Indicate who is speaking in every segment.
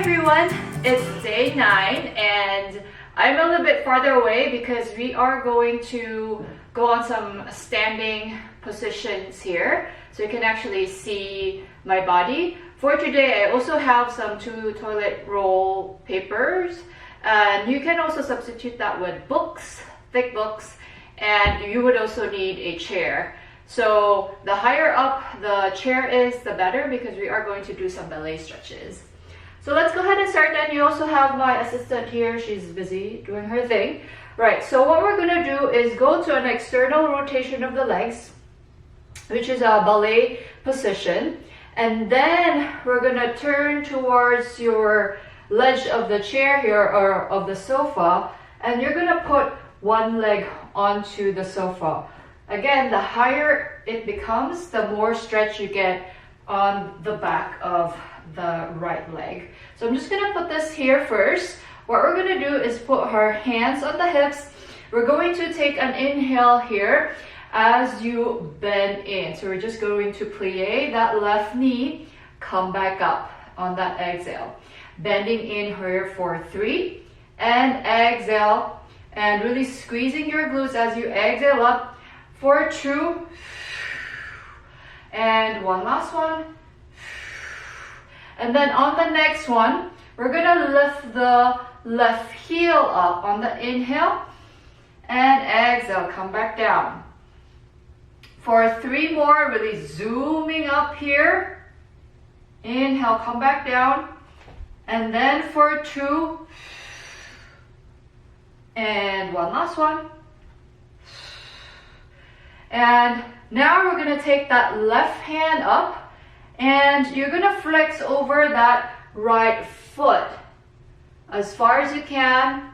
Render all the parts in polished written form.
Speaker 1: everyone, it's day 9 and I'm a little bit farther away because we are going to go on some standing positions here so you can actually see my body. For today, I also have some 2 toilet roll papers, and you can also substitute that with books, thick books, and you would also need a chair. So the higher up the chair is, the better, because we are going to do some belly stretches. So let's go ahead and start. And you also have my assistant here. She's busy doing her thing. Right, so what we're going to do is go to an external rotation of the legs, which is a ballet position. And then we're going to turn towards your ledge of the chair here, or of the sofa, and you're going to put one leg onto the sofa. Again, the higher it becomes, the more stretch you get on the back of the right leg. So I'm just going to put this here first. What we're going to do is put our hands on the hips. We're going to take an inhale here as you bend in. So we're just going to plie that left knee, come back up on that exhale. Bending in here for 3 and exhale, and really squeezing your glutes as you exhale up for 2 and one last one. And then on the next one, we're gonna lift the left heel up on the inhale and exhale, come back down. For 3 more, really zooming up here. Inhale, come back down. And then for 2 and one last one. And now we're going to take that left hand up and you're going to flex over that right foot as far as you can.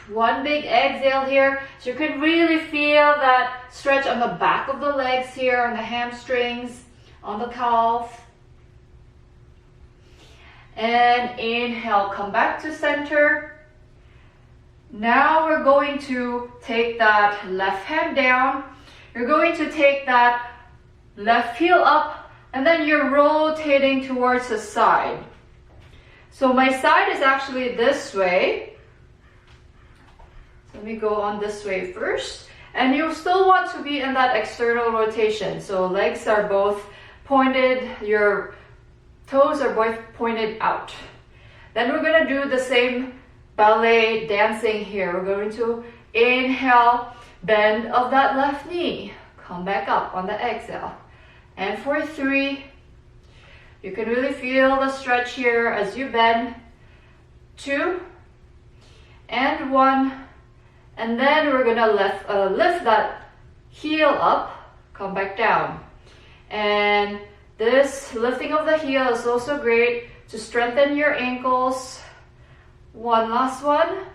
Speaker 1: One big exhale here, so you can really feel that stretch on the back of the legs here, on the hamstrings, on the calf. And inhale, come back to center. Now we're going to take that left hand down. You're going to take that left heel up, and then you're rotating towards the side. So my side is actually this way. Let me go on this way first. And you still want to be in that external rotation. So legs are both pointed, your toes are both pointed out. Then we're going to do the same ballet dancing here. We're going to inhale, bend of that left knee, come back up on the exhale. And for 3, you can really feel the stretch here as you bend. 2 and 1. And then we're going to lift that heel up, come back down. And this lifting of the heel is also great to strengthen your ankles. One last one.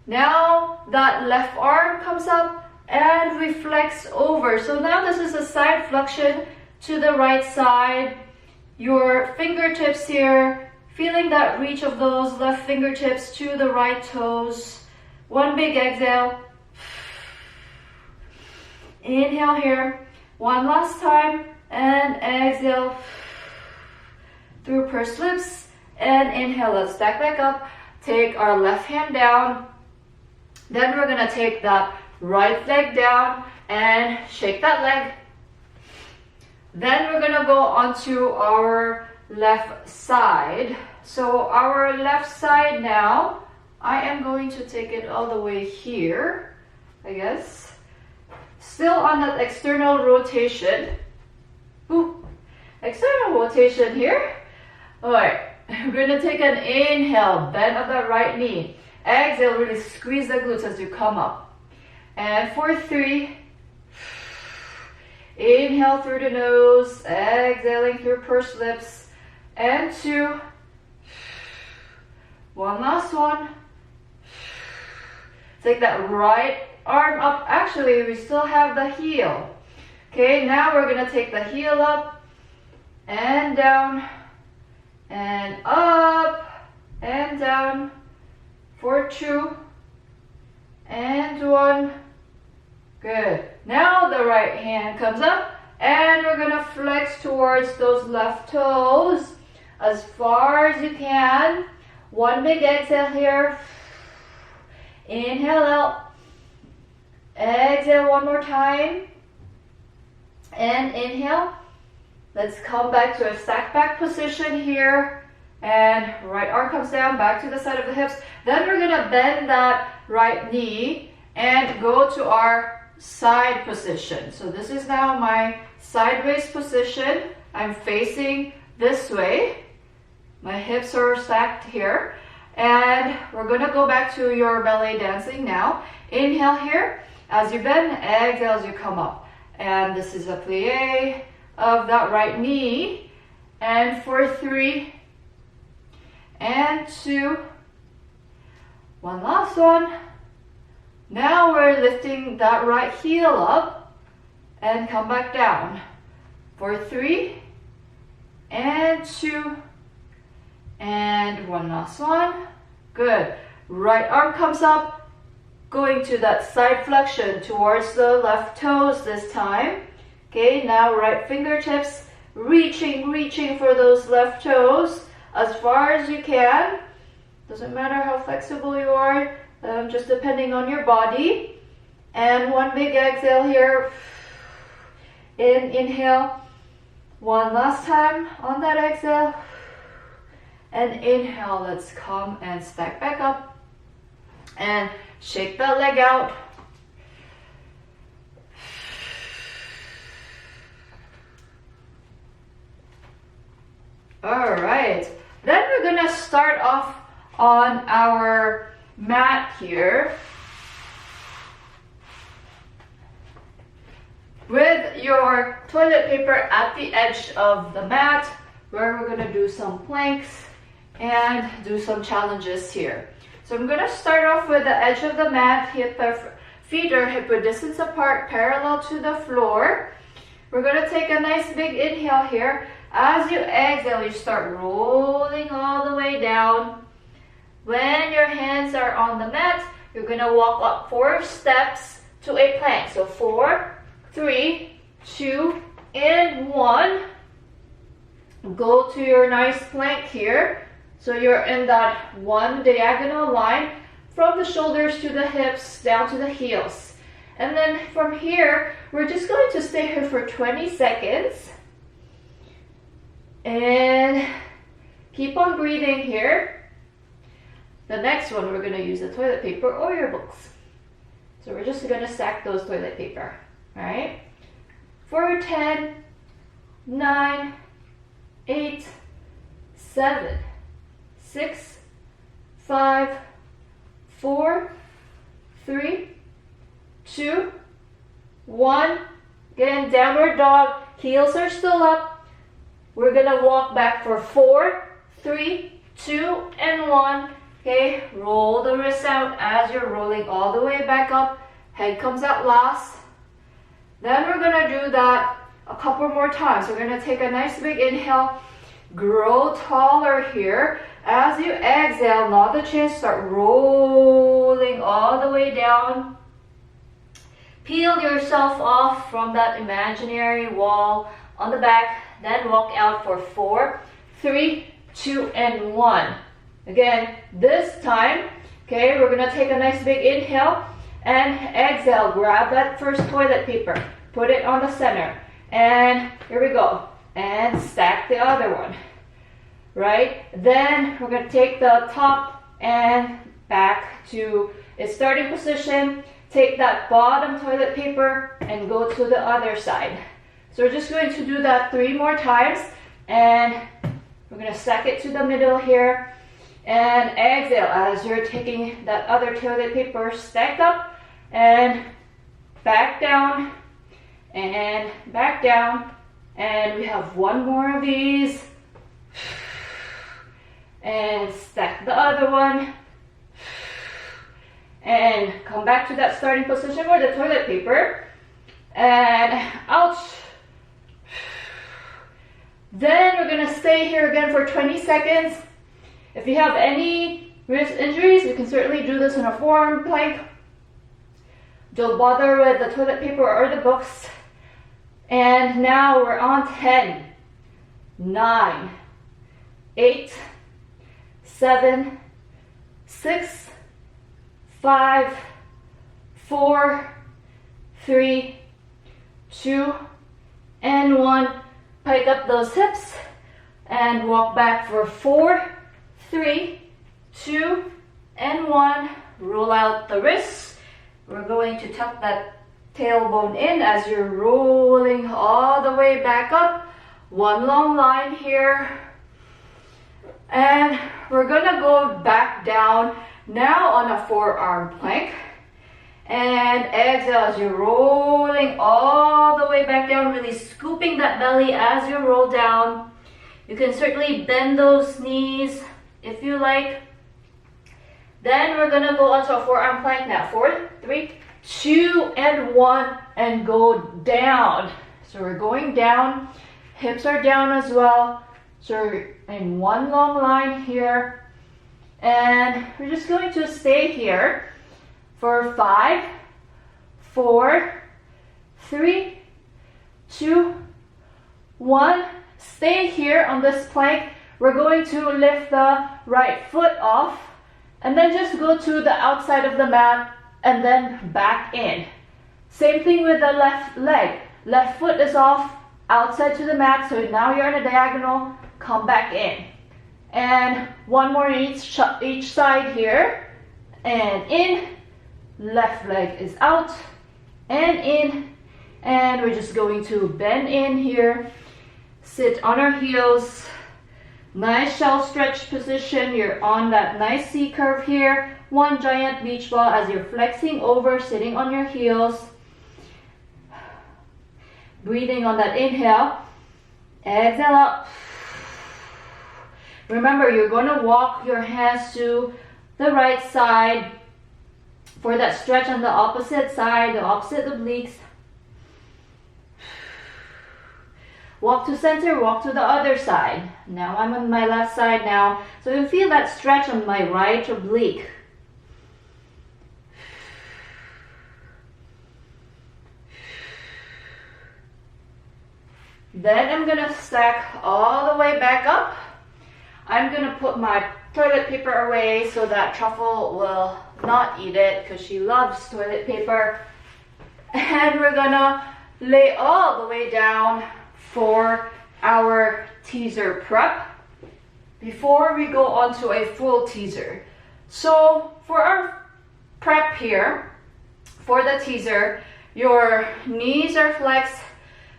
Speaker 1: Now that left arm comes up and we flex over. So now this is a side flexion to the right side. Your fingertips here, feeling that reach of those left fingertips to the right toes. One big exhale. Inhale here. One last time. And exhale through pursed lips. And inhale, let's stack back up. Take our left hand down. Then we're going to take that right leg down and shake that leg. Then we're going to go onto our left side. So our left side now, I am going to take it all the way here, I guess. Still on that external rotation. Ooh, external rotation here. All right. We're going to take an inhale, bend of that right knee. Exhale, really squeeze the glutes as you come up. And for 3, inhale through the nose, exhaling through pursed lips. And 2, one last one. Take that right arm up. Actually, we still have the heel. Okay, now we're going to take the heel up and down. And up and down for 2 and 1. Good. Now the right hand comes up and we're going to flex towards those left toes as far as you can. One big exhale here. Inhale out. Exhale one more time. And inhale. Let's come back to a stack back position here. And right arm comes down, back to the side of the hips. Then we're going to bend that right knee and go to our side position. So this is now my sideways position. I'm facing this way. My hips are stacked here. And we're going to go back to your ballet dancing now. Inhale here. As you bend, exhale as you come up. And this is a plie of that right knee. And for 3 and 2. One last one. Now we're lifting that right heel up and come back down. For 3 and 2. And one last one. Good. Right arm comes up, going to that side flexion towards the left toes this time. Okay, now right fingertips reaching for those left toes as far as you can. Doesn't matter how flexible you are, just depending on your body. And one big exhale here. Inhale. One last time on that exhale. And inhale, let's come and stack back up. And shake that leg out. Alright, then we're gonna start off on our mat here with your toilet paper at the edge of the mat, where we're gonna do some planks and do some challenges here. So I'm gonna start off with the edge of the mat. Feet are hip width distance apart, parallel to the floor. We're gonna take a nice big inhale here. As you exhale, you start rolling all the way down. When your hands are on the mat, you're gonna walk up 4 steps to a plank. So 4, 3, 2, and 1. Go to your nice plank here. So you're in that one diagonal line from the shoulders to the hips down to the heels. And then from here, we're just going to stay here for 20 seconds. And keep on breathing here. The next one, we're going to use the toilet paper or your books. So we're just going to stack those toilet paper. All right? For 10, 9, 8, 7, 6, 5, 4, 3, 2, 1. Again, downward dog. Heels are still up. We're gonna walk back for 4, 3, 2, and 1. Okay, roll the wrists out as you're rolling all the way back up. Head comes out last. Then we're gonna do that a couple more times. We're gonna take a nice big inhale. Grow taller here. As you exhale, nod the chin, start rolling all the way down. Peel yourself off from that imaginary wall on the back. Then walk out for 4, 3, 2, and 1. Again, this time, okay, we're gonna take a nice big inhale and exhale. Grab that first toilet paper, put it on the center, and here we go. And stack the other one. Right? Then we're gonna take the top and back to its starting position. Take that bottom toilet paper and go to the other side. So we're just going to do that 3 more times, and we're going to stack it to the middle here and exhale as you're taking that other toilet paper stacked up and back down, and we have 1 more of these, and stack the other one. And come back to that starting position with the toilet paper. And ouch. Then we're going to stay here again for 20 seconds. If you have any wrist injuries, you can certainly do this in a forearm plank. Don't bother with the toilet paper or the books. And now we're on 10, 9, 8, 7, 6, 5, 4, 3, 2, and 1. Pike up those hips and walk back for 4, 3, 2, and 1. Roll out the wrists. We're going to tuck that tailbone in as you're rolling all the way back up. One long line here. And we're gonna go back down now on a forearm plank. And exhale as you're rolling all the way back down, really scooping that belly as you roll down. You can certainly bend those knees if you like. Then we're gonna go onto a forearm plank now. 4, 3, 2, and 1, and go down. So we're going down, hips are down as well. So we're in one long line here. And we're just going to stay here for 5, 4, 3, 2, 1. Stay here on this plank. We're going to lift the right foot off and then just go to the outside of the mat and then back in. Same thing with the left leg. Left foot is off, outside to the mat, so now you're in a diagonal, come back in. And one more each side here, and in. Left leg is out, and in. And we're just going to bend in here, sit on our heels. Nice shell stretch position. You're on that nice C curve here. One giant beach ball as you're flexing over, sitting on your heels. Breathing on that inhale. Exhale up. Remember, you're going to walk your hands to the right side for that stretch on the opposite side, the opposite obliques. Walk to center, walk to the other side. Now I'm on my left side now. So you feel that stretch on my right oblique. Then I'm gonna stack all the way back up. I'm gonna put my toilet paper away so that Truffle will not eat it because she loves toilet paper. And we're gonna lay all the way down for our teaser prep before we go on to a full teaser. So for our prep here, for the teaser, your knees are flexed,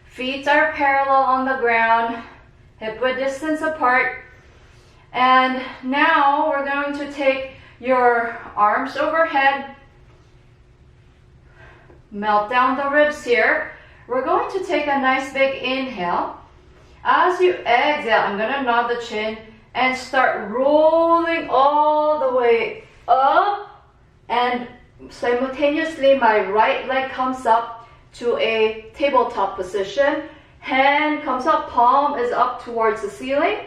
Speaker 1: feet are parallel on the ground, hip width distance apart. And now we're going to take your arms overhead, melt down the ribs here. We're going to take a nice big inhale. As you exhale, I'm going to nod the chin and start rolling all the way up. And simultaneously, my right leg comes up to a tabletop position. Hand comes up, palm is up towards the ceiling.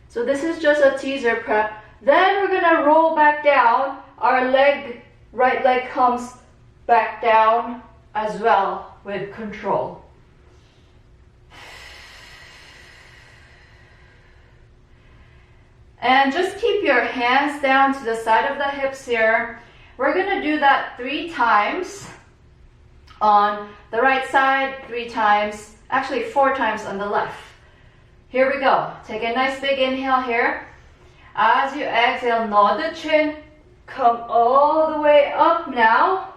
Speaker 1: So this is just a teaser prep. Then we're going to roll back down. Our right leg comes back down as well with control. And just keep your hands down to the side of the hips here. We're going to do that 3 times on the right side, 3 times, actually 4 times on the left. Here we go. Take a nice big inhale here. As you exhale, nod the chin. Come all the way up now.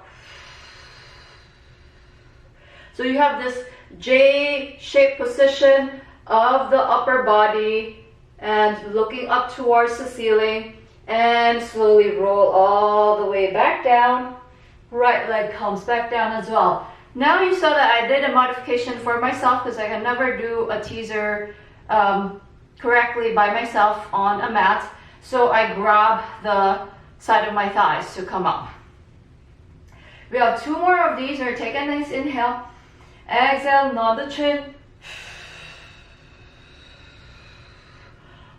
Speaker 1: So you have this J-shaped position of the upper body and looking up towards the ceiling, and slowly roll all the way back down. Right leg comes back down as well. Now you saw that I did a modification for myself because I can never do a teaser correctly by myself on a mat. So I grab the side of my thighs to come up. We have 2 more of these. Or take a nice inhale. Exhale, nod the chin.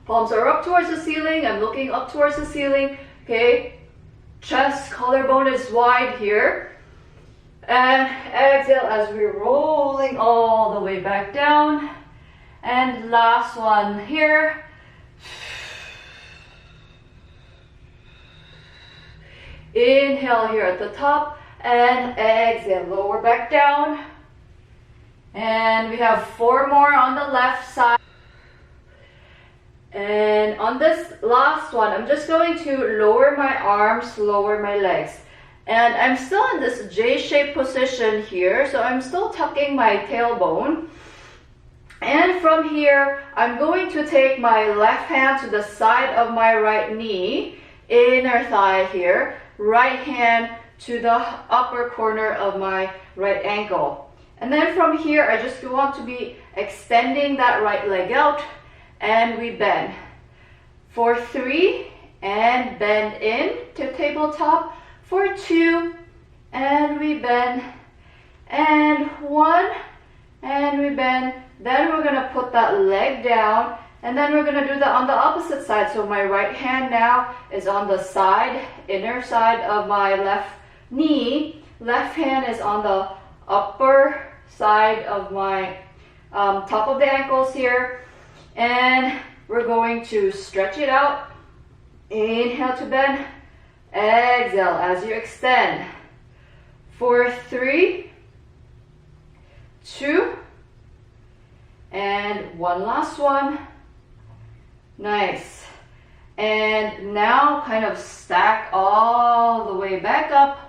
Speaker 1: Palms are up towards the ceiling. I'm looking up towards the ceiling. Okay. Chest, collarbone is wide here. And exhale as we're rolling all the way back down. And last one here. Inhale here at the top and exhale, lower back down. And we have 4 more on the left side. And on this last one, I'm just going to lower my arms, lower my legs. And I'm still in this J-shaped position here, so I'm still tucking my tailbone. And from here, I'm going to take my left hand to the side of my right knee, inner thigh here, right hand to the upper corner of my right ankle. And then from here, I just want to be extending that right leg out, and we bend. For 3, and bend in to tabletop. For 2, and we bend. And 1, and we bend. Then we're gonna put that leg down, and then we're gonna do that on the opposite side. So my right hand now is on the side, inner side of my left knee. Left hand is on the upper side of my top of the ankles here. And we're going to stretch it out. Inhale to bend. Exhale as you extend. For 3, 2, and 1 last one. Nice. And now kind of stack all the way back up.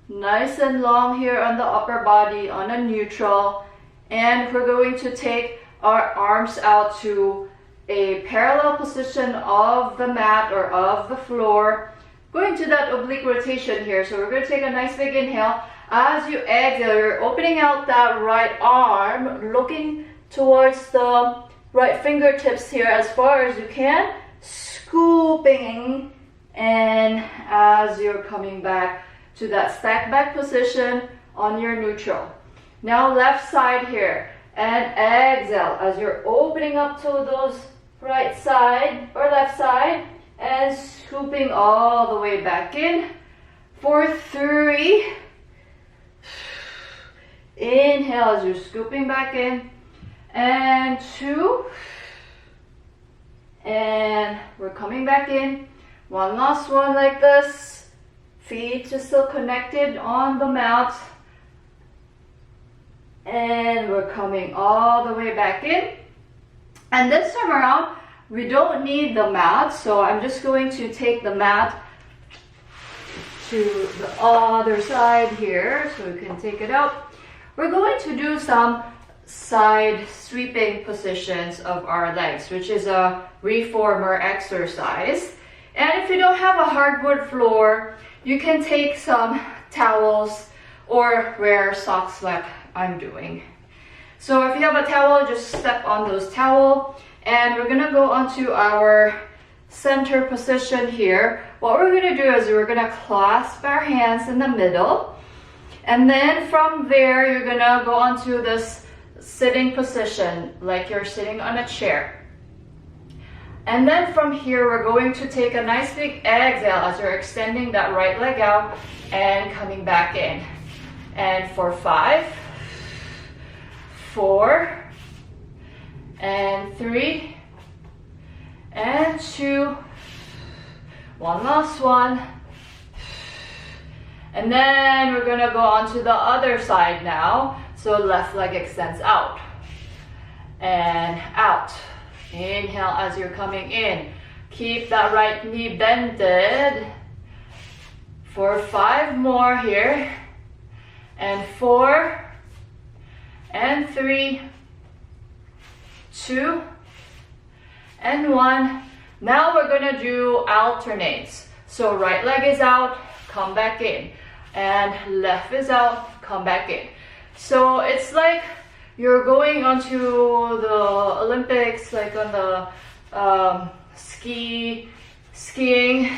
Speaker 1: Nice and long here on the upper body on a neutral. And we're going to take our arms out to a parallel position of the mat or of the floor. Going to that oblique rotation here. So we're going to take a nice big inhale. As you exhale, you're opening out that right arm, looking towards the right fingertips here as far as you can, scooping, and as you're coming back to that stack back position on your neutral. Now left side here, and exhale as you're opening up to those right side or left side, and scooping all the way back in. For 3, inhale as you're scooping back in. And 2, and we're coming back in. 1 last one like this. Feet just still connected on the mat. And we're coming all the way back in. And this time around, we don't need the mat, so I'm just going to take the mat to the other side here, so we can take it out. We're going to do some side sweeping positions of our legs, which is a reformer exercise. And if you don't have a hardwood floor, you can take some towels or wear socks like I'm doing. So if you have a towel, just step on those towels, and we're gonna go onto our center position here. What we're gonna do is we're gonna clasp our hands in the middle, and then from there you're gonna go onto this sitting position like you're sitting on a chair. And then from here we're going to take a nice big exhale as you're extending that right leg out and coming back in. And for 5, 4, and 3, and 2, 1 last one. And then we're gonna go on to the other side now. So left leg extends out and out. Inhale as you're coming in. Keep that right knee bended. For 5 more here. And 4, and 3, 2, and 1. Now we're gonna do alternates. So right leg is out, come back in. And left is out, come back in. So it's like you're going onto the Olympics, like on the skiing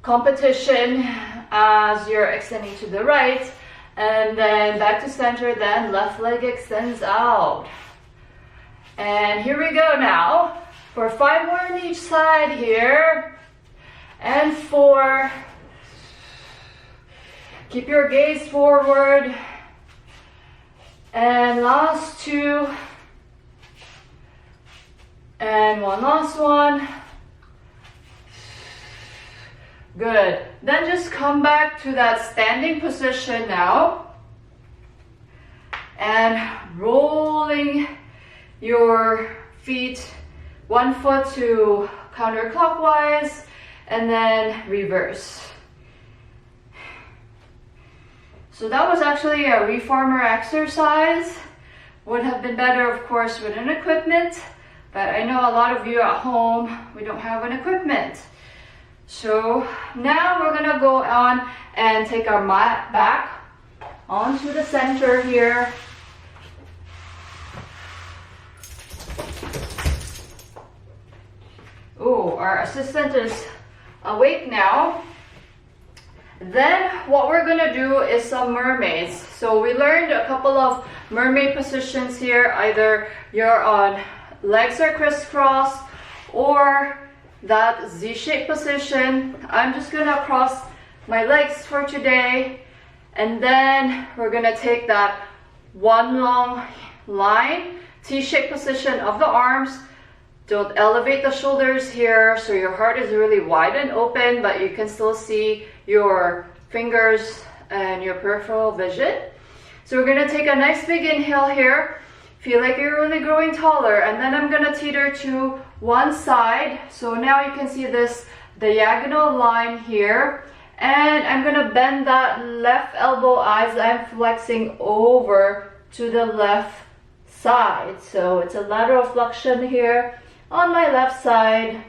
Speaker 1: competition, as you're extending to the right, and then back to center, then left leg extends out. And here we go now, for 5 more on each side here, and 4. Keep your gaze forward. And last 2. And 1 last one. Good. Then just come back to that standing position now. And rolling your feet, one foot to counterclockwise, and then reverse. So that was actually a reformer exercise. Would have been better, of course, with an equipment, but I know a lot of you at home, we don't have an equipment. So now we're gonna go on and take our mat back onto the center here. Oh, our assistant is awake now. Then what we're gonna do is some mermaids. So we learned a couple of mermaid positions here. Either you're on legs are crisscross or that Z-shaped position. I'm just gonna cross my legs for today. And then we're gonna take that one long line, T-shaped position of the arms. Don't elevate the shoulders here, so your heart is really wide and open, but you can still see your fingers and your peripheral vision. So we're gonna take a nice big inhale here. Feel like you're really growing taller, and then I'm gonna teeter to one side. So now you can see this diagonal line here, and I'm gonna bend that left elbow as I'm flexing over to the left side. So it's a lateral flexion here on my left side,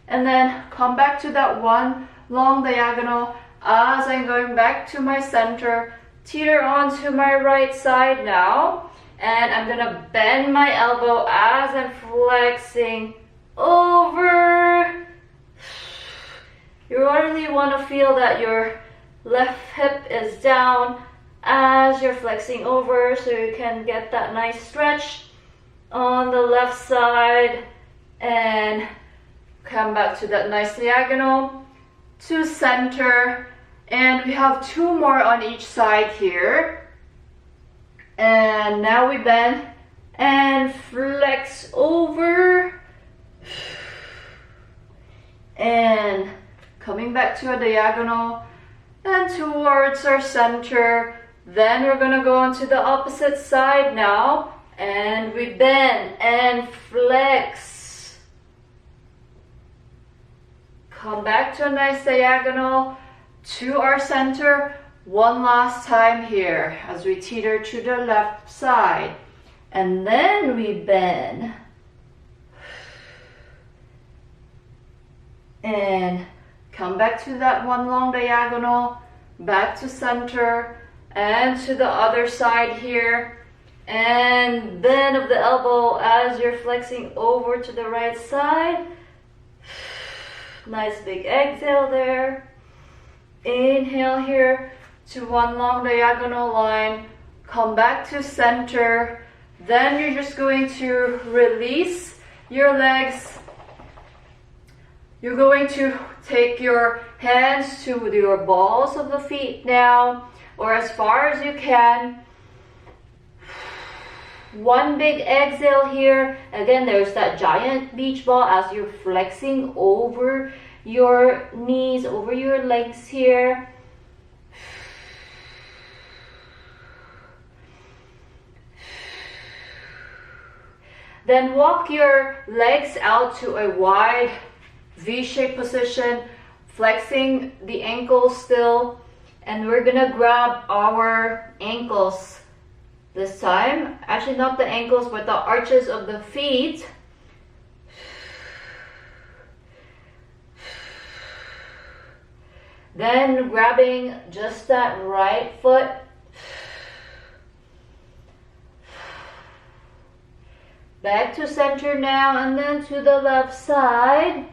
Speaker 1: and then come back to that one long diagonal as I'm going back to my center, teeter onto my right side now, and I'm gonna bend my elbow as I'm flexing over. You really want to feel that your left hip is down as you're flexing over, so you can get that nice stretch on the left side. And come back to that nice diagonal to center, and we have two more on each side here. And now we bend and flex over, and coming back to a diagonal and towards our center. Then we're gonna go on to the opposite side now, and we bend and flex. Come back to a nice diagonal to our center one last time here as we teeter to the left side. And then we bend. And come back to that one long diagonal, back to center, and to the other side here. And bend of the elbow as you're flexing over to the right side. Nice big exhale there. Inhale here to one long diagonal line. Come back to center. Then you're just going to release your legs. You're going to take your hands to your balls of the feet now, or as far as you can. One big exhale here. Again, there's that giant beach ball as you're flexing over your knees, over your legs here. Then walk your legs out to a wide V-shaped position, flexing the ankles still. And we're gonna grab our ankles this time. Actually, not the ankles, but the arches of the feet. Then grabbing just that right foot. Back to center now, and then to the left side.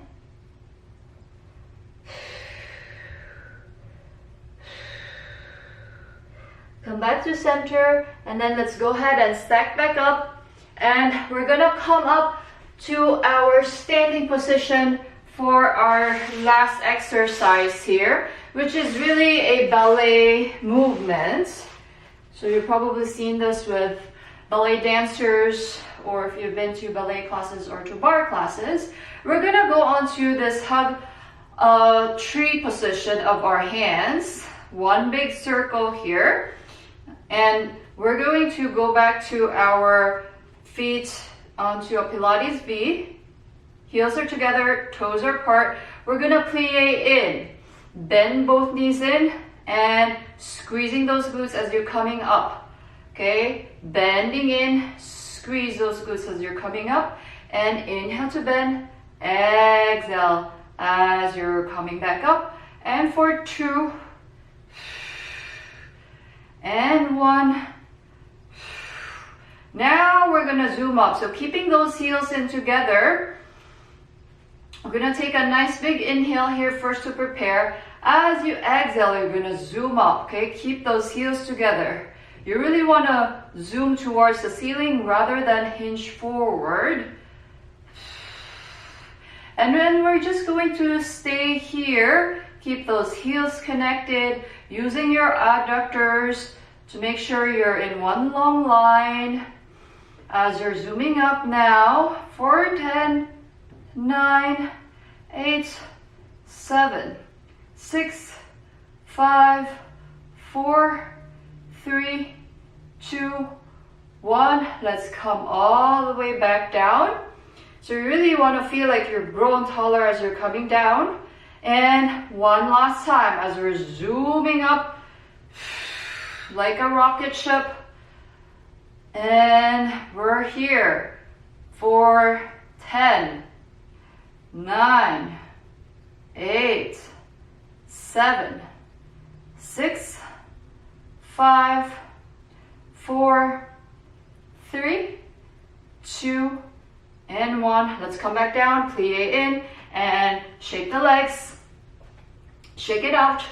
Speaker 1: Come back to center, and then let's go ahead and stack back up. And we're gonna come up to our standing position for our last exercise here, which is really a ballet movement. So you've probably seen this with ballet dancers, or if you've been to ballet classes or to bar classes. We're gonna go on to this hug a tree position of our hands, one big circle here, and we're going to go back to our feet onto a Pilates V. Heels are together, toes are apart. We're gonna plie in. Bend both knees in and squeezing those glutes as you're coming up. Okay, bending in, squeeze those glutes as you're coming up, and inhale to bend, exhale as you're coming back up. And for 2, and 1. Now we're gonna zoom up. So keeping those heels in together, we're gonna take a nice big inhale here first to prepare. As you exhale, you're gonna zoom up, okay? Keep those heels together. You really wanna zoom towards the ceiling rather than hinge forward. And then we're just going to stay here. Keep those heels connected, using your adductors to make sure you're in one long line. As you're zooming up now, for 10, 9, 8, 7, 6, 5, 4, 3, 2, 1. Let's come all the way back down. So you really want to feel like you're growing taller as you're coming down. And one last time as we're zooming up like a rocket ship. And we're here for 10, 9, 8, 7, 6, 5, 4, 3, 2, and 1. Let's come back down, plie in, and shake the legs, shake it out.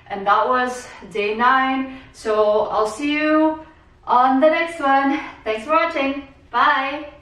Speaker 1: And that was day 9. So I'll see you on the next one. Thanks for watching. Bye.